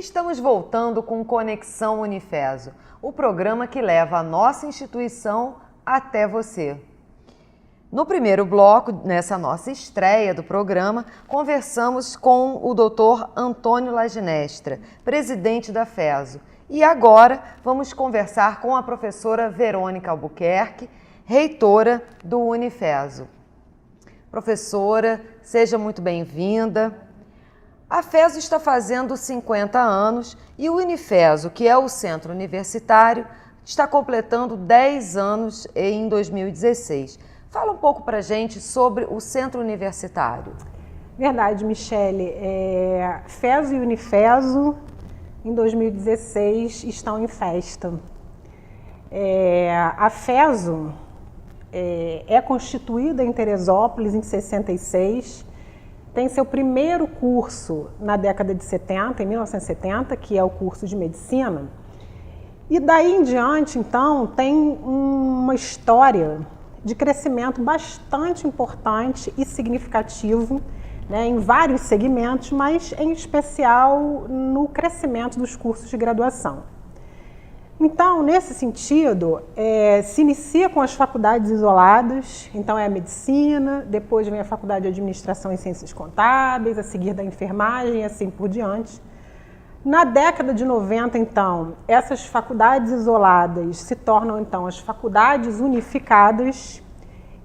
Estamos voltando com Conexão Unifeso, o programa que leva a nossa instituição até você. No primeiro bloco, nessa nossa estreia do programa, conversamos com o Dr. Antônio Laginestra, presidente da FESO. E agora vamos conversar com a professora Verônica Albuquerque, reitora do Unifeso. Professora, seja muito bem-vinda. A FESO está fazendo 50 anos e o Unifeso, que é o centro universitário, está completando 10 anos em 2016. Fala um pouco para a gente sobre o centro universitário. Verdade, Michele. FESO e Unifeso, em 2016, estão em festa. A FESO é constituída em Teresópolis em 66, tem seu primeiro curso na década de 70, em 1970, que é o curso de medicina. E daí em diante, então, tem uma história de crescimento bastante importante e significativo, né, em vários segmentos, mas em especial no crescimento dos cursos de graduação. Então, nesse sentido, se inicia com as faculdades isoladas, então é a medicina, depois vem a faculdade de administração e ciências contábeis, a seguir da enfermagem e assim por diante. Na década de 90, então, essas faculdades isoladas se tornam, então, as faculdades unificadas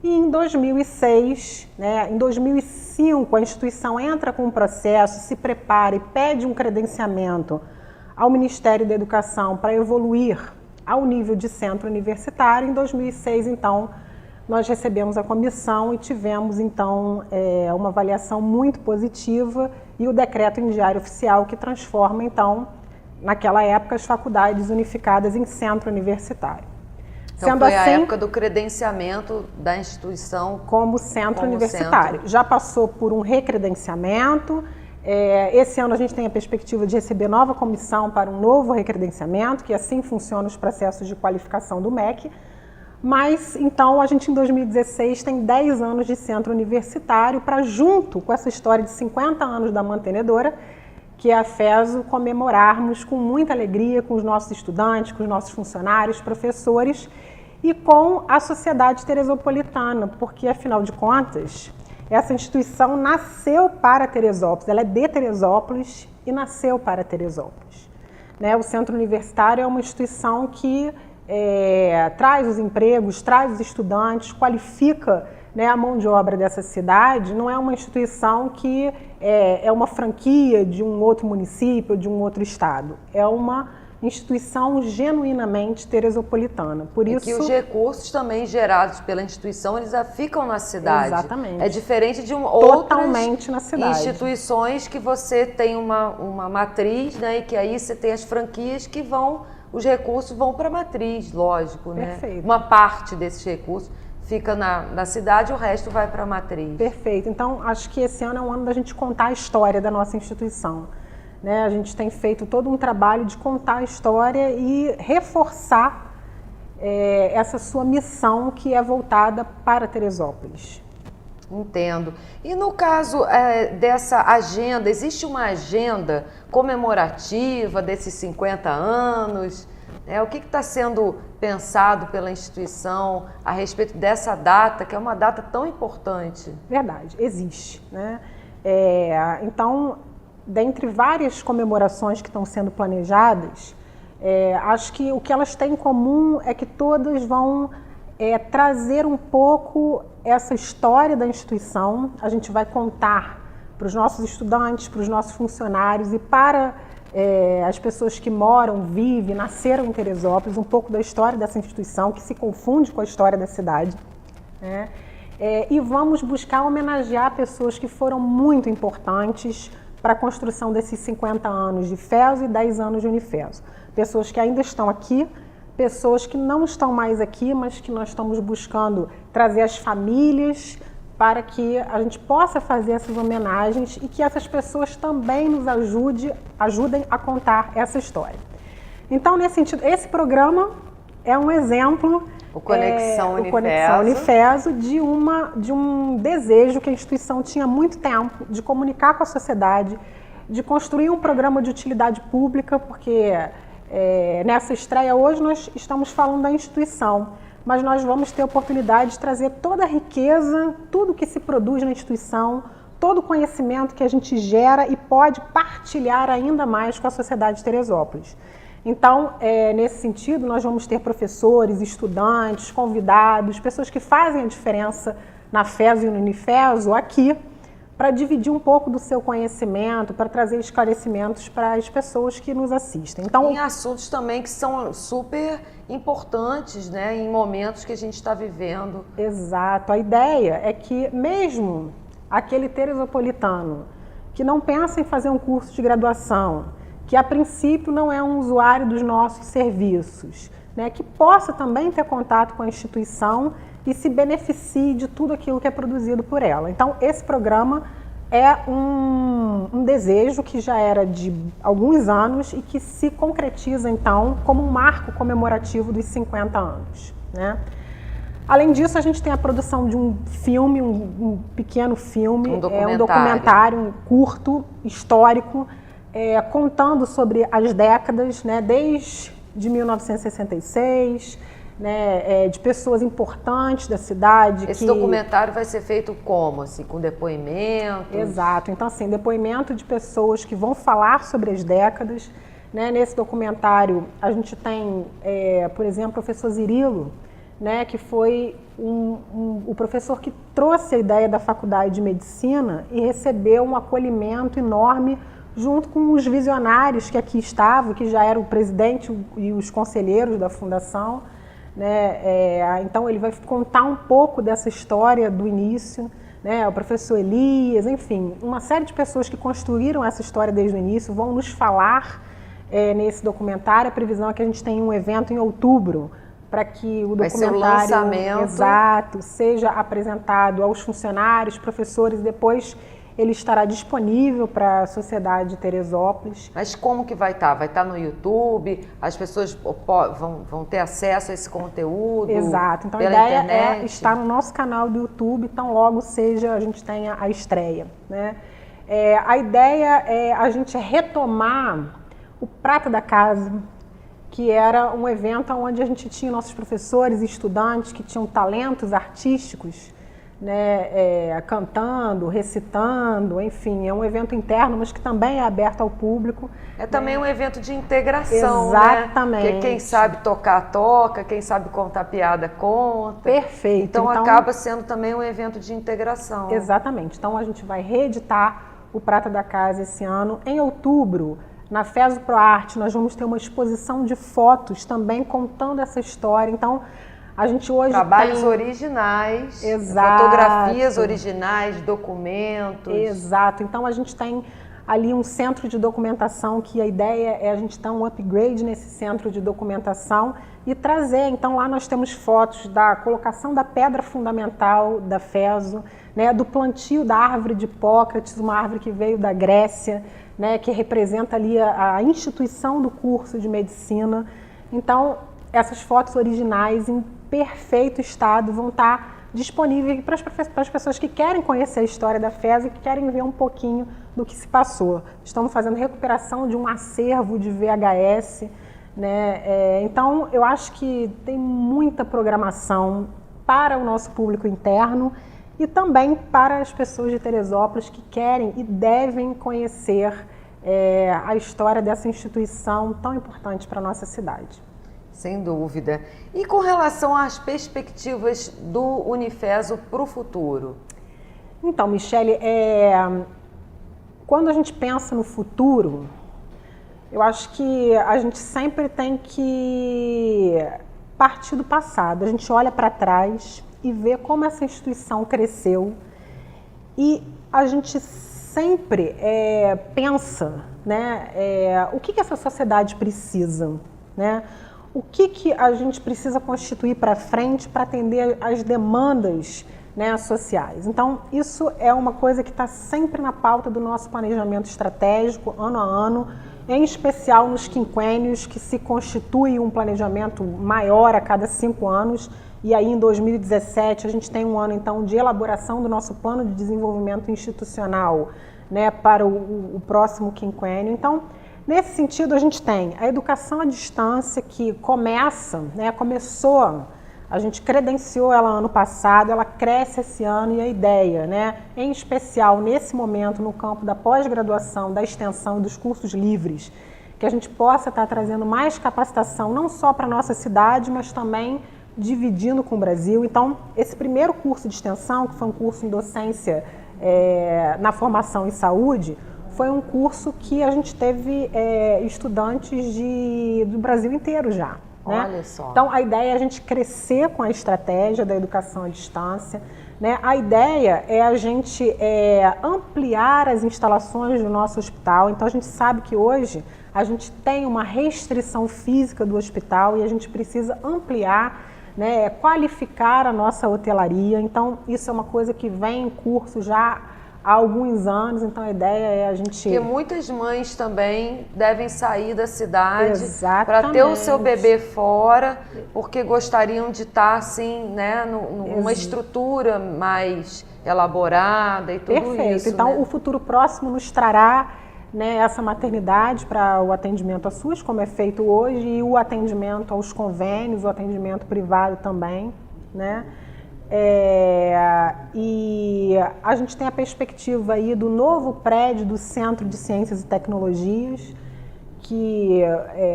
e em 2006, em 2005, a instituição entra com um processo, se prepara e pede um credenciamento ao Ministério da Educação para evoluir ao nível de centro universitário. Em 2006, então, nós recebemos a comissão e tivemos, então, uma avaliação muito positiva e o decreto em diário oficial que transforma, então, naquela época, as faculdades unificadas em centro universitário. Então, sendo foi assim, a época do credenciamento da instituição como centro universitário. Centro. Já passou por um recredenciamento. Esse ano a gente tem a perspectiva de receber nova comissão para um novo recredenciamento, que assim funcionam os processos de qualificação do MEC. Mas, então, a gente em 2016 tem 10 anos de centro universitário para, junto com essa história de 50 anos da mantenedora, que é a FESO, comemorarmos com muita alegria com os nossos estudantes, com os nossos funcionários, professores e com a sociedade teresopolitana, porque, afinal de contas, essa instituição nasceu para Teresópolis, ela é de Teresópolis e nasceu para Teresópolis. O centro universitário é uma instituição que traz os empregos, traz os estudantes, qualifica a mão de obra dessa cidade. Não é uma instituição que é uma franquia de um outro município, de um outro estado. É uma instituição genuinamente teresopolitana. Por isso que os recursos também gerados pela instituição, eles ficam na cidade. Exatamente. É diferente de totalmente na cidade. Instituições que você tem uma matriz, e que aí você tem as franquias que os recursos vão para a matriz, lógico. Perfeito. Uma parte desses recursos fica na cidade, o resto vai para a matriz. Perfeito. Então, acho que esse ano é um ano da gente contar a história da nossa instituição. A gente tem feito todo um trabalho de contar a história e reforçar essa sua missão que é voltada para Teresópolis. Entendo. E no caso dessa agenda, existe uma agenda comemorativa desses 50 anos? O que está sendo pensado pela instituição a respeito dessa data, que é uma data tão importante? Verdade, existe. Então, dentre várias comemorações que estão sendo planejadas, acho que o que elas têm em comum é que todas vão trazer um pouco essa história da instituição. A gente vai contar para os nossos estudantes, para os nossos funcionários e para as pessoas que moram, vivem, nasceram em Teresópolis, um pouco da história dessa instituição, que se confunde com a história da cidade. E vamos buscar homenagear pessoas que foram muito importantes para a construção desses 50 anos de FESO e 10 anos de Unifeso. Pessoas que ainda estão aqui, pessoas que não estão mais aqui, mas que nós estamos buscando trazer as famílias para que a gente possa fazer essas homenagens e que essas pessoas também nos ajudem a contar essa história. Então, nesse sentido, esse programa é um exemplo, o Conexão Unifeso, de um desejo que a instituição tinha há muito tempo de comunicar com a sociedade, de construir um programa de utilidade pública, porque nessa estreia hoje nós estamos falando da instituição, mas nós vamos ter a oportunidade de trazer toda a riqueza, tudo que se produz na instituição, todo o conhecimento que a gente gera e pode partilhar ainda mais com a sociedade de Teresópolis. Então, nesse sentido, nós vamos ter professores, estudantes, convidados, pessoas que fazem a diferença na FESO e no Unifeso aqui, para dividir um pouco do seu conhecimento, para trazer esclarecimentos para as pessoas que nos assistem. Então, em assuntos também que são super importantes, né, em momentos que a gente está vivendo. Exato. A ideia é que mesmo aquele teresopolitano que não pensa em fazer um curso de graduação, que a princípio não é um usuário dos nossos serviços, né, que possa também ter contato com a instituição e se beneficie de tudo aquilo que é produzido por ela. Então, esse programa é um desejo que já era de alguns anos e que se concretiza, então, como um marco comemorativo dos 50 anos, né? Além disso, a gente tem a produção de um filme, um pequeno filme, um documentário, um curto, histórico, contando sobre as décadas, né, desde 1966, né, de pessoas importantes da cidade. Esse documentário vai ser feito como? Assim, com depoimentos? Exato. Então, assim, depoimento de pessoas que vão falar sobre as décadas. Né? Nesse documentário, a gente tem, por exemplo, o professor Zirilo, né, que foi o professor que trouxe a ideia da Faculdade de Medicina e recebeu um acolhimento enorme junto com os visionários que aqui estavam, que já eram o presidente e os conselheiros da fundação. Né? Então ele vai contar um pouco dessa história do início, né? O professor Elias, enfim, uma série de pessoas que construíram essa história desde o início vão nos falar nesse documentário. A previsão é que a gente tenha um evento em outubro para que o documentário, vai ser o lançamento. Exato, seja apresentado aos funcionários, professores, depois ele estará disponível para a sociedade de Teresópolis. Mas como que vai estar? Vai estar no YouTube? As pessoas vão ter acesso a esse conteúdo? Exato. Então a ideia é estar no nosso canal do YouTube, tão logo a gente tenha a estreia. Né? A ideia é a gente retomar o Prata da Casa, que era um evento onde a gente tinha nossos professores e estudantes que tinham talentos artísticos, né, cantando, recitando, enfim, é um evento interno, mas que também é aberto ao público. É também um evento de integração, exatamente, né? Que quem sabe tocar, toca, quem sabe contar piada, conta. Perfeito. Então acaba sendo também um evento de integração. Exatamente. Então a gente vai reeditar o Prata da Casa esse ano. Em outubro, na FESO ProArte, nós vamos ter uma exposição de fotos também contando essa história. Então, a gente hoje trabalhos originais, exato, fotografias originais, documentos. Exato. Então a gente tem ali um centro de documentação que a ideia é a gente dar um upgrade nesse centro de documentação e trazer. Então lá nós temos fotos da colocação da pedra fundamental da FESO, né, do plantio da árvore de Hipócrates, uma árvore que veio da Grécia, né, que representa ali a instituição do curso de medicina. Então essas fotos originais em perfeito estado vão estar disponíveis para as pessoas que querem conhecer a história da FESO e que querem ver um pouquinho do que se passou. Estamos fazendo recuperação de um acervo de VHS, né? Então eu acho que tem muita programação para o nosso público interno e também para as pessoas de Teresópolis que querem e devem conhecer a história dessa instituição tão importante para a nossa cidade. Sem dúvida. E com relação às perspectivas do Unifeso para o futuro? Então, Michele, quando a gente pensa no futuro, eu acho que a gente sempre tem que partir do passado. A gente olha para trás e vê como essa instituição cresceu e a gente sempre pensa, né, o que essa sociedade precisa, né? O que a gente precisa constituir para frente para atender às demandas, né, sociais. Então, isso é uma coisa que está sempre na pauta do nosso planejamento estratégico, ano a ano, em especial nos quinquênios, que se constitui um planejamento maior a cada 5 anos. E aí, em 2017, a gente tem um ano, então, de elaboração do nosso plano de desenvolvimento institucional, né, para o próximo quinquênio. Então, nesse sentido, a gente tem a educação à distância que começa, né, começou, a gente credenciou ela ano passado, ela cresce esse ano e a ideia, né, em especial nesse momento no campo da pós-graduação, da extensão e dos cursos livres, que a gente possa estar trazendo mais capacitação, não só para a nossa cidade, mas também dividindo com o Brasil. Então, esse primeiro curso de extensão, que foi um curso em docência na formação em saúde, foi um curso que a gente teve estudantes do Brasil inteiro já. Né? Olha só. Então, a ideia é a gente crescer com a estratégia da educação à distância. Né? A ideia é a gente ampliar as instalações do nosso hospital. Então, a gente sabe que hoje a gente tem uma restrição física do hospital e a gente precisa ampliar, né, qualificar a nossa hotelaria. Então, isso é uma coisa que vem em curso já há alguns anos, então a ideia é a gente... Porque muitas mães também devem sair da cidade para Exatamente. ter o seu bebê fora, porque gostariam de estar assim, né, numa estrutura mais elaborada e tudo Perfeito. isso. Então, né? o futuro próximo nos trará, né, essa maternidade para o atendimento à SUS, como é feito hoje, e o atendimento aos convênios, o atendimento privado também, né? E a gente tem a perspectiva aí do novo prédio do Centro de Ciências e Tecnologias, que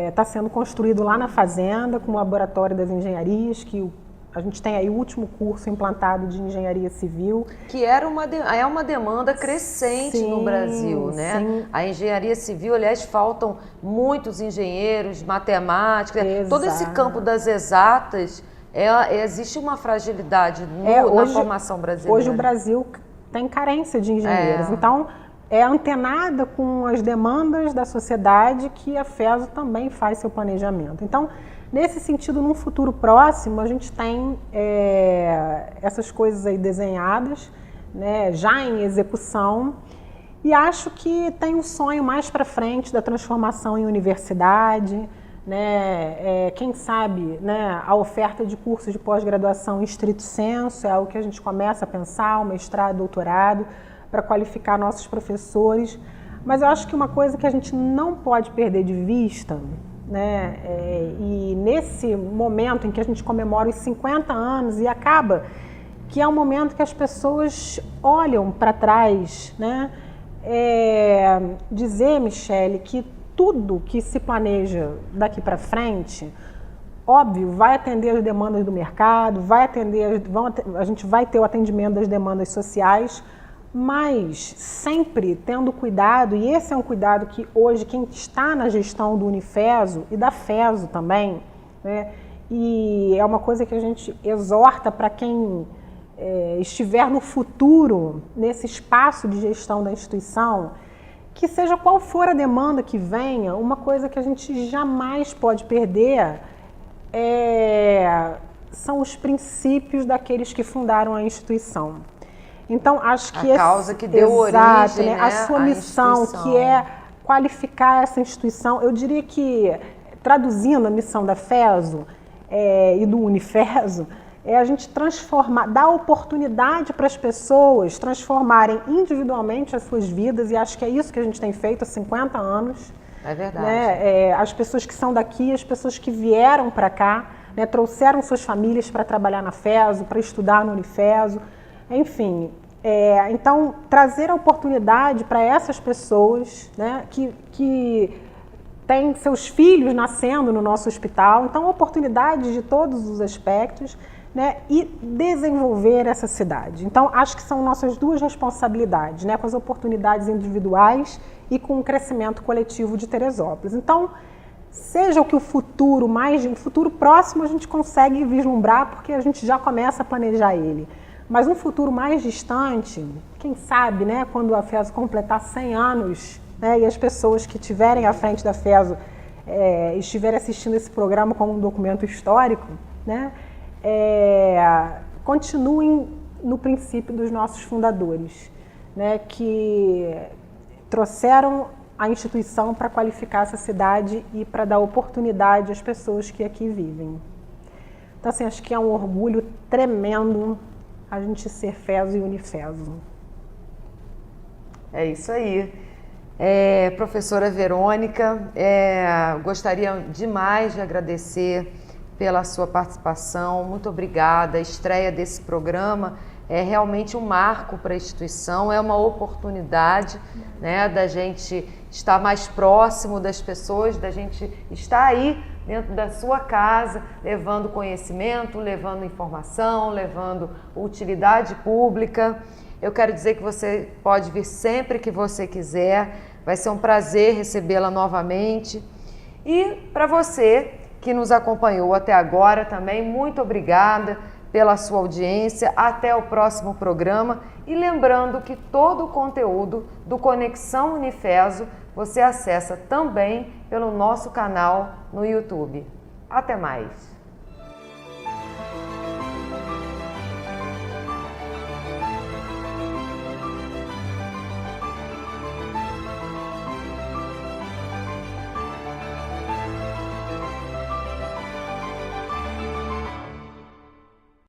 está sendo construído lá na Fazenda, com o Laboratório das Engenharias, que a gente tem aí o último curso implantado de Engenharia Civil. Que é uma demanda crescente no Brasil, né? Sim. A engenharia civil, aliás, faltam muitos engenheiros, matemática, todo esse campo das exatas. Existe uma fragilidade na formação brasileira. Hoje o Brasil tem carência de engenheiros, então é antenada com as demandas da sociedade que a FESO também faz seu planejamento. Então, nesse sentido, num futuro próximo, a gente tem essas coisas aí desenhadas, né, já em execução, e acho que tem um sonho mais para frente da transformação em universidade, né, quem sabe, né, a oferta de cursos de pós-graduação em estrito senso é algo que a gente começa a pensar, o mestrado, doutorado, para qualificar nossos professores. Mas eu acho que uma coisa que a gente não pode perder de vista, né, e nesse momento em que a gente comemora os 50 anos e acaba que é um momento que as pessoas olham para trás, né, dizer, Michele, que tudo que se planeja daqui para frente, óbvio, vai atender as demandas do mercado, a gente vai ter o atendimento das demandas sociais, mas sempre tendo cuidado, e esse é um cuidado que hoje quem está na gestão do Unifeso e da FESO também, né, e é uma coisa que a gente exorta para quem estiver no futuro, nesse espaço de gestão da instituição, que seja qual for a demanda que venha, uma coisa que a gente jamais pode perder são os princípios daqueles que fundaram a instituição. Então, acho que a causa que deu origem, né, a sua missão, que é qualificar essa instituição, eu diria que, traduzindo a missão da FESO e do Unifeso, é a gente transformar, dar oportunidade para as pessoas transformarem individualmente as suas vidas, e acho que é isso que a gente tem feito há 50 anos. É verdade. Né? As pessoas que são daqui, as pessoas que vieram para cá, né, trouxeram suas famílias para trabalhar na FESO, para estudar no Unifeso, enfim. Então, trazer a oportunidade para essas pessoas, né, que têm seus filhos nascendo no nosso hospital, então oportunidades de todos os aspectos, né, e desenvolver essa cidade. Então, acho que são nossas duas responsabilidades, né, com as oportunidades individuais e com o crescimento coletivo de Teresópolis. Então, seja o que o futuro próximo a gente consegue vislumbrar, porque a gente já começa a planejar ele. Mas um futuro mais distante, quem sabe, né, quando a FESO completar 100 anos, né, e as pessoas que estiverem à frente da FESO estiverem assistindo esse programa como um documento histórico, né, continuem no princípio dos nossos fundadores, né, que trouxeram a instituição para qualificar essa cidade e para dar oportunidade às pessoas que aqui vivem. Então, assim, acho que é um orgulho tremendo a gente ser FESO e Unifeso. É isso aí. Professora Verônica, gostaria demais de agradecer pela sua participação. Muito obrigada. A estreia desse programa é realmente um marco para a instituição, é uma oportunidade, né, da gente estar mais próximo das pessoas, da gente estar aí dentro da sua casa, levando conhecimento, levando informação, levando utilidade pública. Eu quero dizer que você pode vir sempre que você quiser, vai ser um prazer recebê-la novamente. E para você que nos acompanhou até agora também, muito obrigada pela sua audiência. Até o próximo programa. E lembrando que todo o conteúdo do Conexão Unifeso você acessa também pelo nosso canal no YouTube. Até mais!